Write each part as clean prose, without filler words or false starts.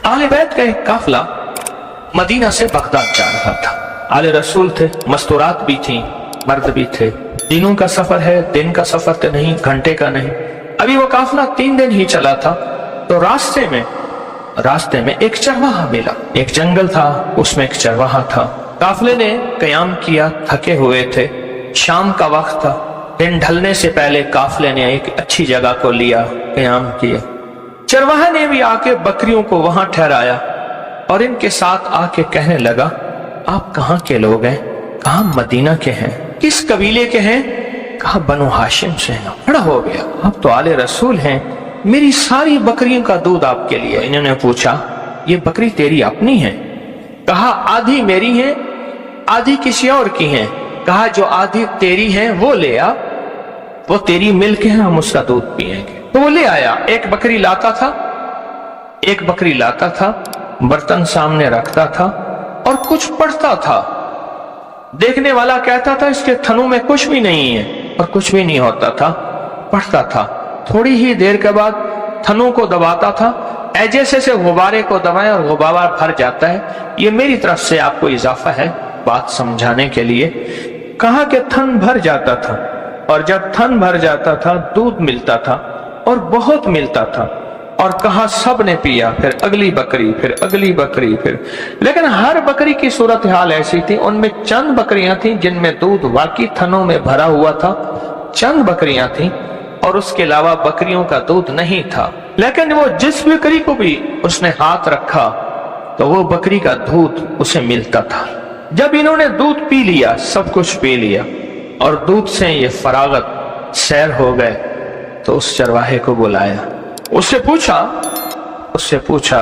आले बैत का एक काफिला मदीना से बगदाद जा रहा था। आले रसूल थे, मस्तूरात भी थी, मर्द भी थे। दिनों का सफर है, दिन का सफर तो नहीं, घंटे का नहीं। अभी वो काफिला 3 दिन ही चला था तो रास्ते में एक चरवाहा मिला। एक जंगल था, उसमें एक चरवाहा था। काफिले ने कयाम किया, थके हुए थे, शाम का वक्त था। दिन ढलने से पहले काफिले ने एक अच्छी जगह को लिया, कयाम किया। चरवाहा ने भी आके बकरियों को वहां ठहराया और इनके साथ आके कहने लगा, आप कहाँ के लोग हैं? कहा मदीना के हैं। किस कबीले के हैं? कहा बनु हाशिम से हैं। बड़ा हो गया, आप तो आले रसूल हैं, मेरी सारी बकरियों का दूध आपके लिए। इन्होंने पूछा, ये बकरी तेरी अपनी है? कहा आधी मेरी है, आधी किसी और की है। कहा जो आधी तेरी है वो ले आ, वो तेरी मिल्क है, हम उसका दूध पिएंगे। तो वो ले आया। एक बकरी लाता था, बर्तन सामने रखता था और कुछ पढ़ता था। देखने वाला कहता था इसके थनों में कुछ भी नहीं है, और कुछ भी नहीं होता था, पढ़ता था। थोड़ी ही देर के बाद थनों को दबाता था, जैसे से गुब्बारे को दबाए और गुब्बारा भर जाता है। ये मेरी तरफ से आपको इजाफा है बात समझाने के लिए। कहा कि थन भर जाता था, और जब थन भर जाता था दूध मिलता था और बहुत मिलता था। और कहा सब ने पिया, फिर अगली बकरी, फिर अगली बकरी, फिर। लेकिन हर बकरी की सूरत हाल ऐसी थी, उनमें चंद बकरियां थी जिनमें दूध वाकई थनों में भरा हुआ था, चंद बकरियां थी, और उसके अलावा बकरियों का दूध नहीं था। लेकिन वो जिस बकरी को भी उसने हाथ रखा तो वो बकरी का दूध उसे मिलता था। जब इन्होंने दूध पी लिया, सब कुछ पी लिया, और दूध से ये फरागत सैर हो गए, तो उस चरवाहे को बुलाया। उससे पूछा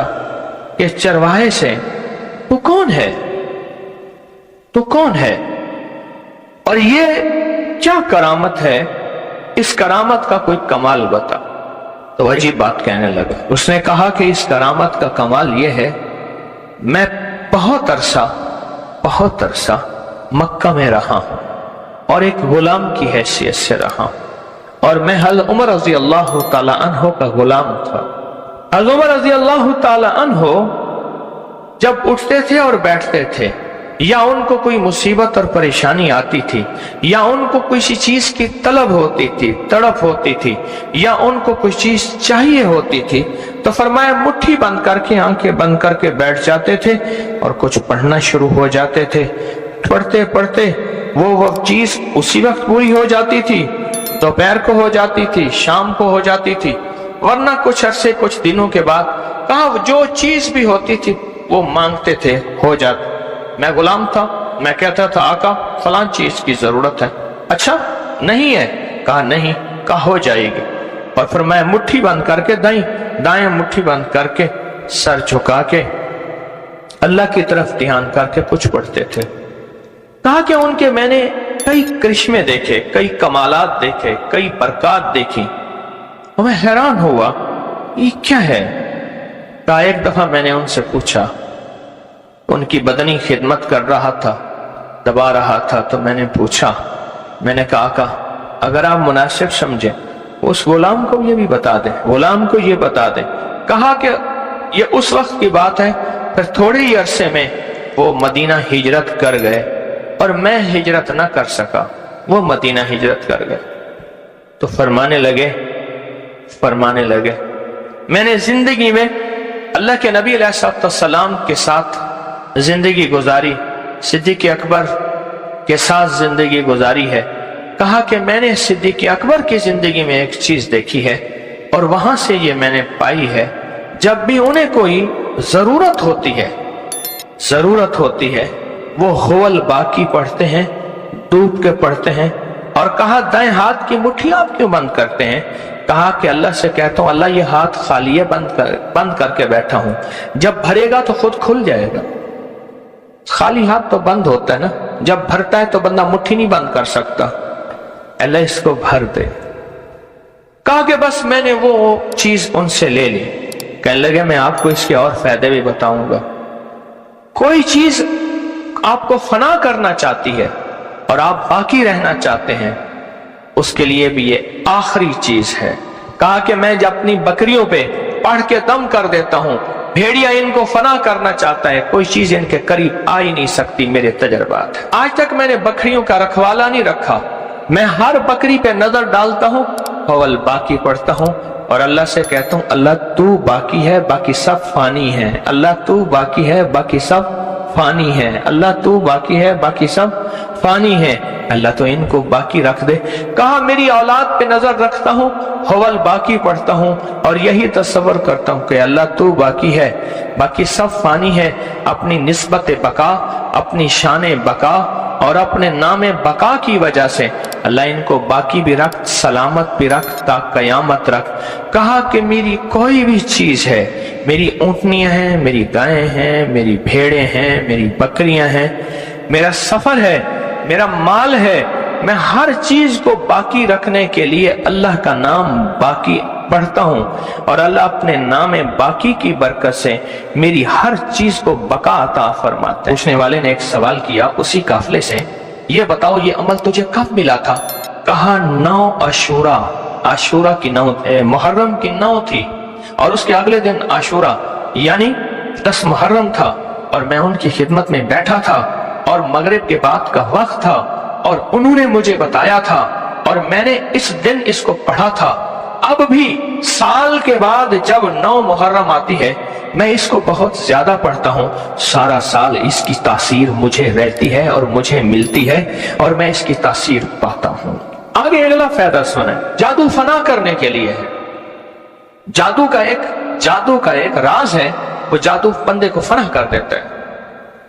कि चरवाहे से, तू कौन है? और ये क्या करामत है? इस करामत का कोई कमाल बता। तो अजीब बात कहने लगा। उसने कहा कि इस करामत का कमाल यह है, मैं बहुत अरसा मक्का में रहा हूं और एक गुलाम की हैसियत से रहा हूं, और मैं हज़रत उमर रज़ी अल्लाह ताला अन्हो का गुलाम था। हज़रत उमर रज़ी अल्लाह ताला अन्हो जब उठते थे और बैठते थे, या उनको कोई मुसीबत और परेशानी आती थी, या उनको किसी चीज की तलब होती थी, तड़प होती थी, या उनको कोई चीज चाहिए होती थी, तो फरमाया मुट्ठी बंद करके, आंखें बंद करके बैठ जाते थे और कुछ पढ़ना शुरू हो जाते थे। पढ़ते पढ़ते वो चीज उसी वक्त पूरी हो जाती थी, दोपहर को हो जाती थी, शाम को हो जाती थी, वरना कुछ अरसे, कुछ दिनों के बाद कहा जो चीज भी होती थी वो मांगते थे, हो जाती। मैं गुलाम था, मैं कहता था आका फलां चीज की जरूरत है। अच्छा नहीं है? कहा नहीं। कहा हो जाएगी। और फिर मैं मुट्ठी बंद करके, दाएं मुट्ठी बंद करके, सर झुका के अल्लाह की तरफ ध्यान करके कुछ पढ़ते थे। कहा कि उनके मैंने कई करिश्मे देखे, कई कमालात देखे, कई बरकत देखी, और मैं हैरान हुआ ये क्या है। कहा एक दफा मैंने उनसे पूछा, उनकी बदनी खिदमत कर रहा था, दबा रहा था, तो मैंने पूछा, मैंने कहा आका अगर आप मुनासिब समझे उस गुलाम को ये भी बता दें, गुलाम को ये बता दें। कहा कि ये उस वक्त की बात है, फिर थोड़े ही अरसे में वो मदीना हिजरत कर गए और मैं हिजरत ना कर सका, वो मदीना हिजरत कर गए। तो फरमाने लगे मैंने जिंदगी में अल्लाह के नबी अलैहिस्सलाम के साथ जिंदगी गुजारी, सिद्दीक़ अकबर के साथ जिंदगी गुजारी है। कहा कि मैंने सिद्दीक़ अकबर की जिंदगी में एक चीज देखी है, और वहां से ये मैंने पाई है, जब भी उन्हें कोई जरूरत होती है वो हुवल बाकी पढ़ते हैं, डूब के पढ़ते हैं। और कहा दाएं हाथ की मुट्ठी आप क्यों बंद करते हैं? कहा कि अल्लाह से कहता हूं अल्लाह ये हाथ खाली है, बंद करके बैठा हूं, जब भरेगा तो खुद खुल जाएगा। खाली हाथ तो बंद होता है ना, जब भरता है तो बंदा मुट्ठी नहीं बंद कर सकता। अल्लाह इसको भर दे। कहा कि बस मैंने वो चीज उनसे ले ली। कहने लगे मैं आपको इसके और फायदे भी बताऊंगा। कोई चीज आपको फना करना चाहती है और आप बाकी रहना चाहते हैं, उसके लिए भी ये आखिरी चीज है। कहा कि मैं जब अपनी बकरियों पे पढ़ के दम कर देता हूं, भेड़िया इनको फना करना चाहता है, कोई चीज इनके करीब आ ही नहीं सकती। मेरे तजर्बात, आज तक मैंने बकरियों का रखवाला नहीं रखा, मैं हर बकरी पे नजर डालता हूँ, हवल बाकी पढ़ता हूँ और अल्लाह से कहता हूँ अल्लाह तू बाकी है, बाकी सब फानी है। अल्लाह तू बाकी है, बाकी सब फानी है। अल्लाह तू बाकी है, बाकी सब फानी है। अल्लाह तो इनको बाकी रख दे। कहा मेरी औलाद पे नजर रखता हूँ, हवल बाकी पढ़ता हूँ और यही तस्वर करता हूँ कि अल्लाह तू बाकी है, बाकी सब फानी है। अपनी निस्बत बका, अपनी शान बका और अपने नाम बका की वजह से अल्लाह इनको बाकी भी रख, सलामत भी रख, ता कयामत रख। कहा कि मेरी कोई भी चीज है, मेरी ऊँटनियां हैं, मेरी गायें हैं, मेरी भेड़ें हैं, मेरी बकरियां हैं, मेरा सफर है, मेरा माल है, मैं हर चीज को बाकी रखने के लिए अल्लाह का नाम बाकी पढ़ता हूँ और अल्लाह अपने नाम बाकी की बरकत से मेरी हर चीज को बका अता फरमाता है। पूछने वाले ने एक सवाल किया उसी काफले से, ये बताओ ये अमल तुझे कब मिला था? कहा 9 अशूरा, आशूरा की 9 मुहर्रम की 9 थी और उसके अगले दिन आशूरा यानी 10 मुहर्रम था और मैं उनकी खिदमत में बैठा था और मगरिब के बाद का वक्त था और उन्होंने मुझे बताया था और मैंने इस दिन इसको पढ़ा था। अब भी साल के बाद जब 9 मुहर्रम आती है मैं इसको बहुत ज्यादा पढ़ता हूँ, सारा साल इसकी तासीर मुझे रहती है और मुझे मिलती है और मैं इसकी तासीर पाता हूँ। आगे अगला फायदा सुने, जादू फना करने के लिए है। जादू का एक राज है, वो जादू बंदे को फना कर देता है,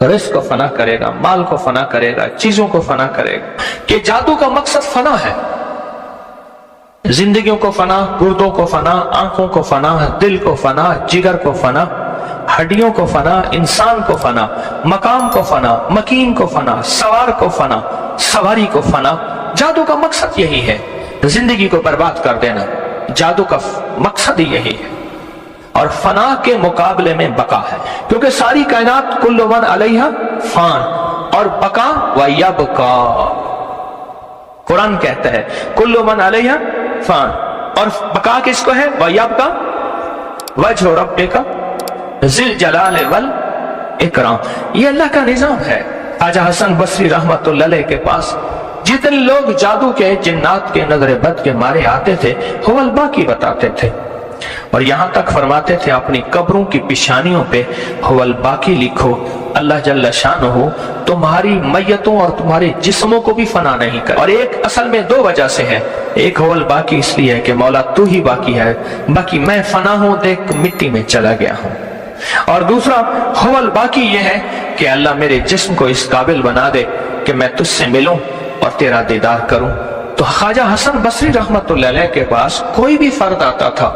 रिस्क को फना करेगा, माल को फना करेगा, चीजों को फना करेगा। कि जादू का मकसद फना है, जिंदगियों को फना, गुर्दों को फना, आंखों को फना, दिल को फना, जिगर को फना, हड्डियों को फना, इंसान को फना, मकाम को फना, मकीन को फना, सवार को फना, सवारी को फना। जादू का मकसद यही है, जिंदगी को बर्बाद कर देना। जादू का मकसद ही यही है और फना के मुकाबले में बका है, क्योंकि सारी कायनात कुल्लु मन अलैहा फान और बका व यबका। कुरान कहता है कुल्लु मन अलैहा फान और बका किसको है? व यबका वजह रब्बिका ज़िल जलाल वल इकराम। ये अल्लाह का निजाम है। ख्वाजा हसन बसरी रहमतुल्लाह अलैह के पास जितने लोग जादू के, जिन्नात के, नजर बद के मारे आते थे, हवल बाकी बताते थे और यहां तक फरमाते थे अपनी कब्रों की पेशानियों पे हवल बाकी लिखो, अल्लाह जल्ल शानहू तुम्हारी मैयतों और तुम्हारे जिस्मों को भी फना नहीं कर। और एक असल में 2 वजह से है, एक हवल बाकी इसलिए है कि मौला तू ही बाकी है, बाकी मैं फना हूं, देख मिट्टी में चला गया हूं। और दूसरा हवल बाकी यह है कि अल्लाह मेरे जिस्म को इस काबिल बना दे कि मैं तुझसे मिलूं और तेरा दीदार करूं। तो ख्वाजा हसन बसरी रहमतुल्लाह अलैह के पास कोई भी फर्द आता था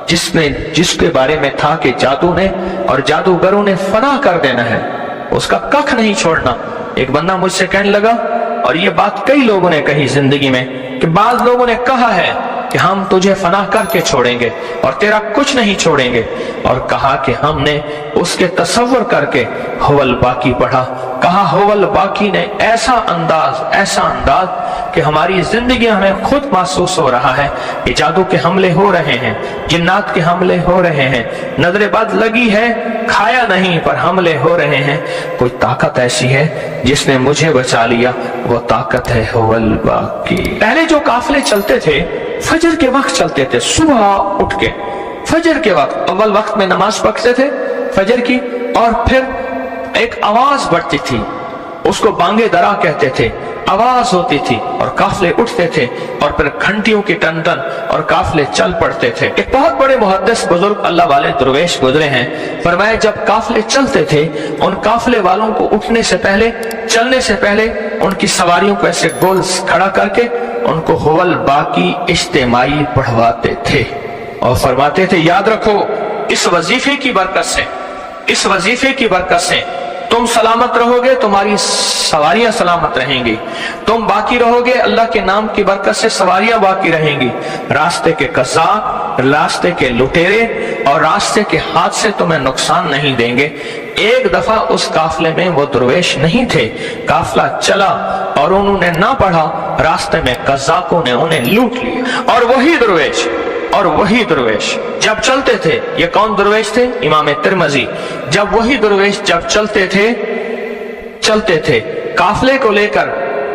जिसके बारे में था कि जादू ने और जादूगरों ने फना कर देना है, उसका कख नहीं छोड़ना। एक बंदा मुझसे कहने लगा, और ये बात कई लोगों ने कही जिंदगी में, कि बाद लोगों ने कहा है कि हम तुझे फना करके छोड़ेंगे और तेरा कुछ नहीं छोड़ेंगे, और कहा कि हमने उसके तसव्वुर करके हवल बाकी पढ़ा। कहा हवल बाकी ने ऐसा अंदाज कि हमारी जिंदगी हमें खुद महसूस हो रहा है कि जादू के हमले हो रहे हैं, जिन्नात के हमले हो रहे हैं, नजर बद लगी है, खाया नहीं पर हमले हो रहे हैं। कोई ताकत ऐसी है जिसने मुझे बचा लिया, वो ताकत है हवल बाकी। पहले जो काफिले चलते थे फजर के वक्त चलते थे, सुबह उठ के फजर के वक्त अव्वल वक्त में नमाज पढ़ते थे फजर की, और फिर एक आवाज बढ़ती थी, उसको बांगे दरा कहते थे, आवाज होती थी और काफिले उठते थे और फिर घंटियों की टन टन और काफिले चल पड़ते थे। एक बहुत बड़े मुहद्दिस बुजुर्ग अल्लाह वाले दुर्वेश गुजरे हैं, फरमाया जब काफिले चलते थे उन काफिले वालों को उठने से पहले, चलने से पहले उनकी सवारियों को ऐसे गोल खड़ा करके उनको हवल बाकी इज्तिमाई पढ़वाते थे और फरमाते थे याद रखो इस वजीफे की बरकत से, इस वजीफे की बरकत से तुम सलामत रहोगे, तुम्हारी सवारियां सलामत रहेंगी, तुम बाकी रहोगे, अल्लाह के नाम की बरकत से सवारियां बाकी रहेंगी, रास्ते के कज़्ज़ाब, रास्ते के लुटेरे और रास्ते के हादसे तुम्हें नुकसान नहीं देंगे। एक दफा उस काफिले में वो दुर्वेश नहीं थे, काफिला चला और उन्होंने ना पढ़ा, रास्ते में कज़्ज़ाकों ने उन्हें लूट लिया और वही दुर्वेश और वही दरवेश जब चलते थे, ये कौन दरवेश थे? इमाम तिरमिज़ी। जब वही दरवेश जब चलते थे काफले को लेकर,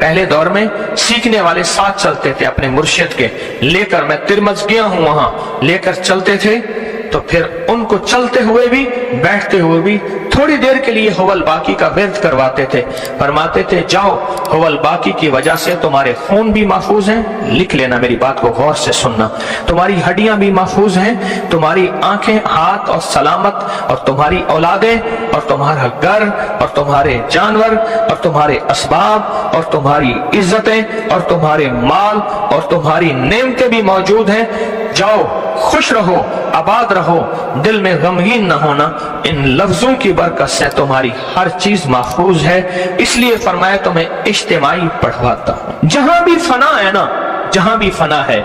पहले दौर में सीखने वाले साथ चलते थे अपने मुर्शिद के लेकर, मैं तिरमिज़ गया हूं वहां लेकर चलते थे, तो फिर उनको चलते हुए भी बैठते हुए भी थोड़ी देर के लिए हुवल बाकी का विर्द करवाते थे। फरमाते थे जाओ, हुवल बाकी की वजह से तुम्हारे खून भी महफूज हैं, लिख लेना, मेरी बात को गौर से सुनना, तुम्हारी हड्डियां भी महफूज हैं, तुम्हारी आंखें, हाथ और सलामत, और तुम्हारी औलादें और तुम्हारा घर और तुम्हारे जानवर और तुम्हारे असबाब और तुम्हारी इज्जतें और तुम्हारे माल और तुम्हारी नेमतें भी मौजूद हैं। जाओ, खुश रहो, आबाद रहो, दिल में गमगीन न होना, इन लफ्जों की बरकत से तुम्हारी हर चीज महफूज है। इसलिए फरमाया तुम्हें इज्तिमाई पढ़वाता हूं। जहां भी फना है ना, जहां भी फना है,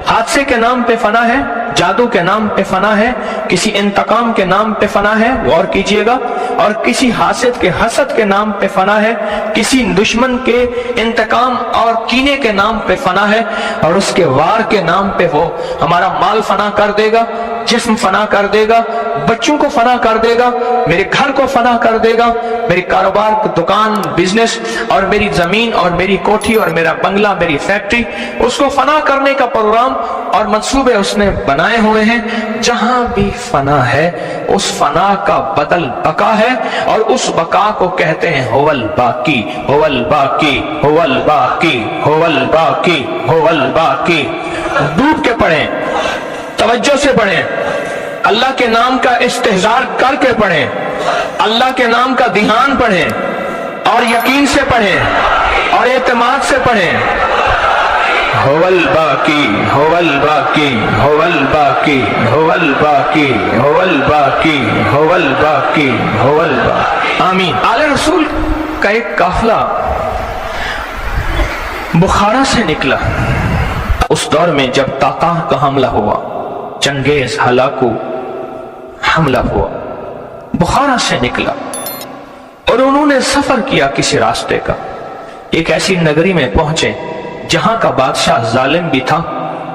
हादसे के नाम पे फना है, जादू के नाम पे फना है, किसी इंतकाम के नाम पे फना है, गौर कीजिएगा, और किसी हासिद के हसद के नाम पे फना है, किसी दुश्मन के इंतकाम और कीने के नाम पे फना है, और उसके वार के नाम पे वो हमारा माल फना कर देगा, जिस्म फना कर देगा, बच्चों को फना कर देगा, मेरे घर को फना कर देगा, मेरे कारोबार, दुकान, बिजनेस और मेरी जमीन और मेरी कोठी और मेरा बंगला, मेरी फैक्ट्री, उसको फना करने का प्रोग्राम और मंसूबे उसने बनाए हुए हैं। जहां भी फना है उस फना का बदल बका है, और उस बका को कहते हैं हुवल बाकी, हुवल बाकी, हुवल बाकी, हुवल बाकी, हुवल बाकी। डूब के पढ़ें, तवज्जो से पढ़ें, अल्लाह के नाम का इस्तेहजार करके पढ़ें, अल्लाह के नाम का ध्यान पढ़ें, और यकीन से पढ़ें और एतमाद से पढ़ें। हुवल बाकी, हुवल बाकी, हुवल बाकी, हुवल बाकी, हुवल बाकी, हुवल बाकी, हुवल बाकी। आमीन। आले रसूल का एक काफिला बुखारा से निकला। उस दौर में जब तातार का हमला हुआ, चंगेज हलाकू हमला हुआ, बुखारा से निकला और उन्होंने सफर किया किसी रास्ते का। एक ऐसी नगरी में पहुंचे जहां का बादशाह जालिम भी था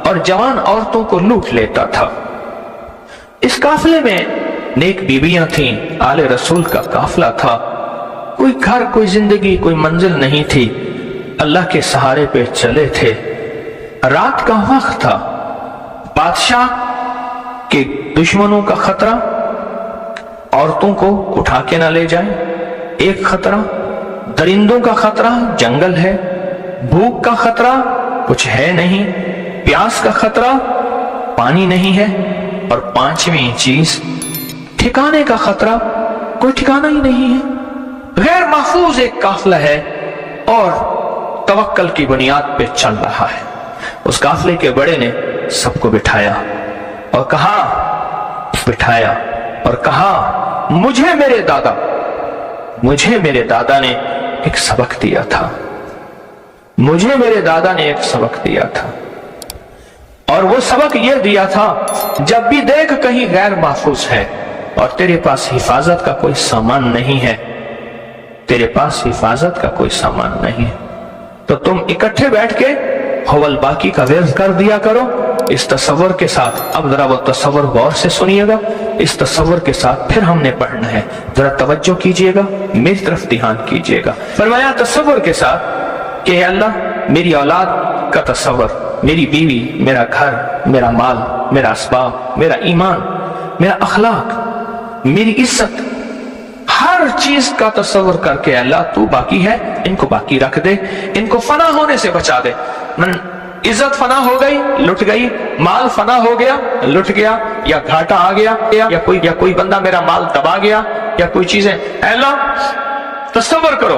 और जवान औरतों को लूट लेता था। इस काफिले में नेक बीबियां थीं, आले रसूल का काफिला था, कोई घर, कोई जिंदगी, कोई मंजिल नहीं थी, अल्लाह के सहारे पे चले थे। रात का वक्त था, बादशाह के दुश्मनों का खतरा, औरतों को उठा के ना ले जाए, एक खतरा, दरिंदों का खतरा, जंगल है, भूख का खतरा, कुछ है नहीं, प्यास का खतरा, पानी नहीं है, और पांचवी चीज ठिकाने का खतरा, कोई ठिकाना ही नहीं है। गैर महफूज एक काफिला है और तवक्कल की बुनियाद पे चल रहा है। उस काफिले के बड़े ने सबको बिठाया और कहा मुझे मेरे दादा ने एक सबक दिया था, मुझे मेरे दादा ने एक सबक दिया था, और वो सबक ये दिया था, जब भी देख कहीं गैर महफूज है और तेरे पास हिफाजत का कोई सामान नहीं है, तेरे पास हिफाजत का कोई सामान नहीं है, तो तुम इकट्ठे बैठ के हुवल बाकी का विर्द कर दिया करो, इस तसव्वुर के साथ। अब जरा वो तसव्वुर गौर से सुनिएगा, इस तसव्वुर के साथ फिर हमने पढ़ना है, जरा तवज्जो कीजिएगा, मेरी तरफ ध्यान कीजिएगा। फरमाया तसव्वुर के साथ कि अल्लाह मेरी औलाद का तसव्वुर, मेरी बीवी, मेरा घर, मेरा माल, मेरा असबाब, मेरा ईमान, मेरा अखलाक, मेरी इज्जत, हर चीज का तसव्वुर करके अल्लाह तू बाकी है, इनको बाकी रख दे, इनको फना होने से बचा दे। इज्जत फना हो गई, लुट गई, माल फना हो गया, लुट गया, या घाटा आ गया, या कोई बंदा मेरा माल दबा गया, या कोई चीजें, अल्लाह तसव्वुर करो,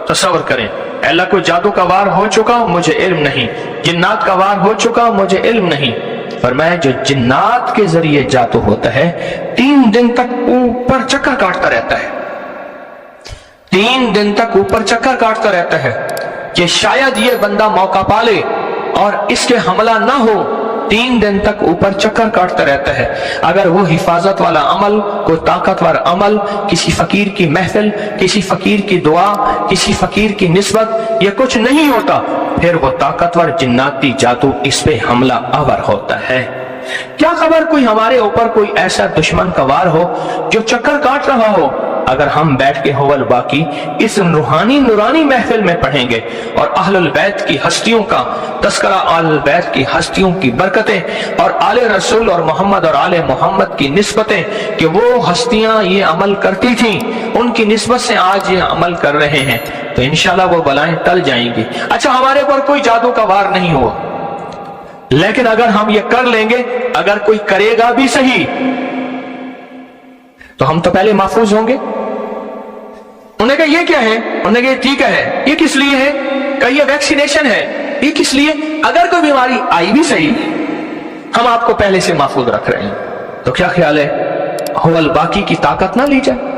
तसव्वुर करें, अल्लाह को जादू का वार हो चुका, मुझे इल्म नहीं, जिन्नात का वार हो चुका, मुझे इल्म नहीं। फरमाया जो जिन्नात के जरिए जादू होता है, 3 दिन तक ऊपर चक्कर काटता रहता है, 3 दिन तक ऊपर चक्कर काटता रहता है कि शायद ये बंदा मौका पाले और इसके हमला ना हो, 3 दिन तक ऊपर चक्कर काटता रहता है। अगर वो हिफाजत वाला अमल, कोई ताकतवर अमल, किसी फकीर की महफिल, किसी फकीर की दुआ, किसी फकीर की निस्बत, ये कुछ नहीं होता, फिर वो ताकतवर जिन्नाती जादू इस पे हमला आवर होता है। क्या खबर कोई हमारे ऊपर कोई ऐसा दुश्मन का वार हो जो चक्कर काट रहा हो, अगर हम बैठ के होवल बाकी इस रूहानी नूरानी महफिल में पढ़ेंगे और अहलुल बैत की हस्तियों का तस्करा, अहलुल बैत की हस्तियों की बरकतें और आले रसूल और मोहम्मद और आले मोहम्मद की निस्बतें कि वो हस्तियां ये अमल करती थी, उनकी निस्बत से आज ये अमल कर रहे हैं, तो इंशाल्लाह वो बलाएं टल जाएंगी। अच्छा, हमारे पर कोई जादू का वार नहीं हुआ, लेकिन अगर हम ये कर लेंगे, अगर कोई करेगा भी सही, तो हम तो पहले महफूज होंगे। उन्होंने कहा ये क्या है? उन्होंने कहा टीका है। ये किस लिए है? कहा ये वैक्सीनेशन है। ये किस लिए? अगर कोई बीमारी आई भी सही, हम आपको पहले से महफूज रख रहे हैं। तो क्या ख्याल है, हुवल बाकी की ताकत ना ली जाए,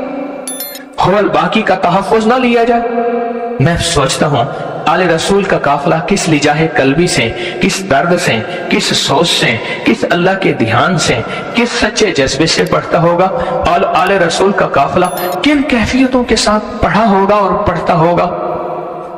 हुवल बाकी का तहफ़्फ़ुज़ ना लिया जाए? मैं सोचता हूं आले रसूल का काफिला किस लिजाहे कल्बी से, किस दर्द से, किस सोच से, किस अल्लाह के ध्यान से, किस सच्चे जज्बे से पढ़ता होगा, और आले रसूल का काफिला किन कैफियतों के साथ पढ़ा होगा और पढ़ता होगा।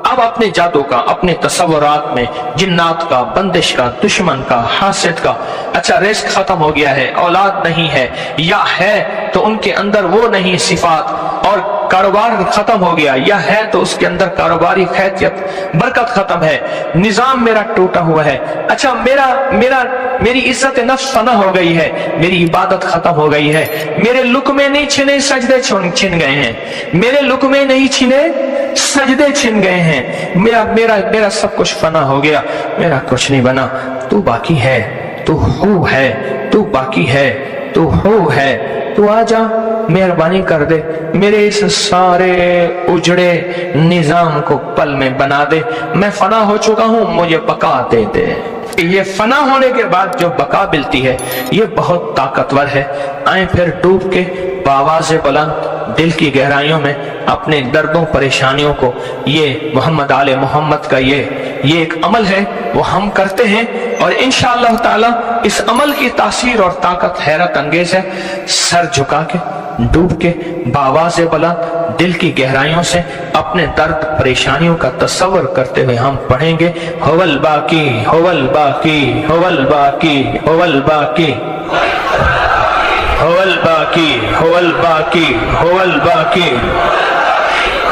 अब अपने जादू का, अपने तसव्वुरात में जिन्नात का, बंदिश का, दुश्मन का, हासिद का, अच्छा रिस्क खत्म हो गया है, औलाद नहीं है, या है तो उनके अंदर वो नहीं सिफात, और कारोबार खत्म हो गया, या है तो उसके अंदर कारोबारी खैरियत बरकत खत्म है, निजाम मेरा टूटा हुआ है, अच्छा मेरी इज्जत नफ्स फना हो गई है, मेरी इबादत खत्म हो गई है, मेरे लुक्मे नहीं छिने सजदे छिन गए हैं, मेरे लुक्मे नहीं छिने सजदे छिन गए हैं, मेरा सब कुछ फना हो गया, मेरा कुछ नहीं बना। तू बाकी है, तू हू है, तू बाकी है, तू हू है, तू आजा, मेहरबानी कर दे, मेरे इस सारे उजड़े निजाम को पल में बना दे, मैं फना हो चुका हूं, मुझे बका दे दे। ये फना होने के बाद जो बका मिलती है ये बहुत ताकतवर है। आए फिर डूब के बावाज़ बुलंद दिल की गहराइयों में अपने दर्दों परेशानियों को, ये मोहम्मद आले मोहम्मद का ये एक अमल है, वो हम करते हैं, और इंशाअल्लाह ताला इस अमल की तासीर और ताकत हैरत अंगेज है। सर झुका के डूब के बावाज़ बुलंद दिल की गहराइयों से अपने दर्द परेशानियों का तस्वर करते हुए हम पढ़ेंगे, हुवल बाकी, हुवल बाकी, हुवल बाकी, हुवल बाकी, हुवल बाकी, हुवल बाकी, हुवल बाकी,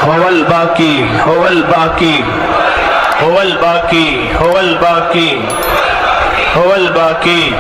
हुवल बाकी, हुवल बाकी, हुवल बाकी, हुवल बाकी, हुवल बाकी।